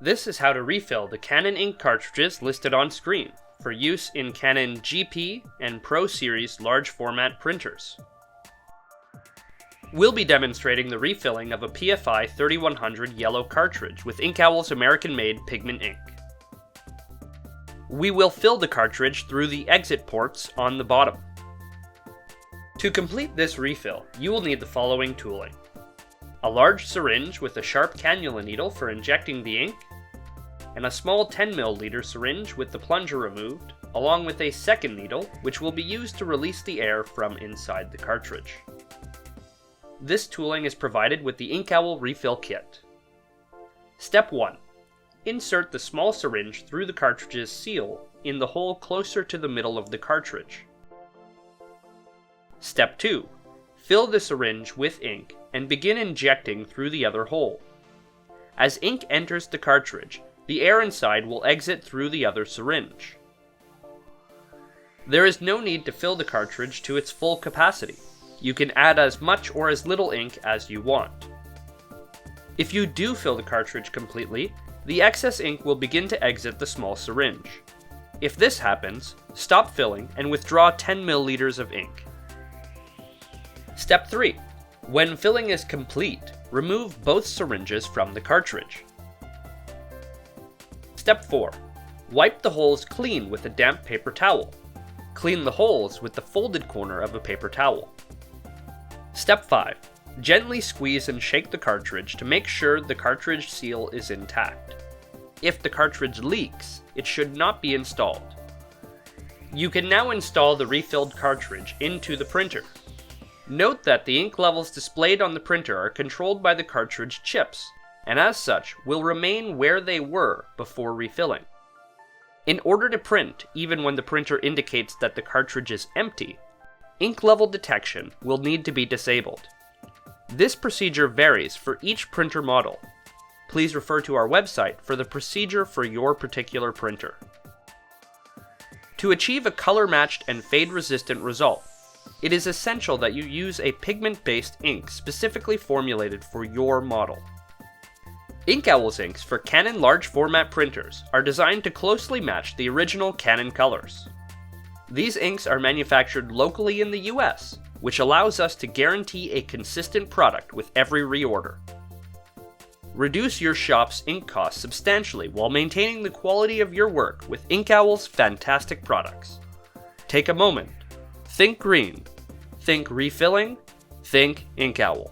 This is how to refill the Canon ink cartridges listed on screen for use in Canon GP and Pro Series large format printers. We'll be demonstrating the refilling of a PFI-3100 yellow cartridge with Inkowl's American-made pigment ink. We will fill the cartridge through the exit ports on the bottom. To complete this refill, you will need the following tooling: a large syringe with a sharp cannula needle for injecting the ink, and a small 10 ml syringe with the plunger removed, along with a second needle which will be used to release the air from inside the cartridge. This tooling is provided with the Inkowl refill kit. Step 1. Insert the small syringe through the cartridge's seal in the hole closer to the middle of the cartridge. Step 2. Fill the syringe with ink and begin injecting through the other hole. As ink enters the cartridge, the air inside will exit through the other syringe. There is no need to fill the cartridge to its full capacity. You can add as much or as little ink as you want. If you do fill the cartridge completely, the excess ink will begin to exit the small syringe. If this happens, stop filling and withdraw 10 ml of ink. Step 3. When filling is complete, remove both syringes from the cartridge. Step 4. Wipe the holes clean with a damp paper towel. Clean the holes with the folded corner of a paper towel. Step 5. Gently squeeze and shake the cartridge to make sure the cartridge seal is intact. If the cartridge leaks, it should not be installed. You can now install the refilled cartridge into the printer. Note that the ink levels displayed on the printer are controlled by the cartridge chips, and as such will remain where they were before refilling. In order to print, even when the printer indicates that the cartridge is empty, ink level detection will need to be disabled. This procedure varies for each printer model. Please refer to our website for the procedure for your particular printer. To achieve a color-matched and fade-resistant result, it is essential that you use a pigment-based ink specifically formulated for your model. Inkowl's inks for Canon large format printers are designed to closely match the original Canon colors. These inks are manufactured locally in the US, which allows us to guarantee a consistent product with every reorder. Reduce your shop's ink costs substantially while maintaining the quality of your work with Inkowl's fantastic products. Take a moment. Think green. Think refilling. Think Inkowl.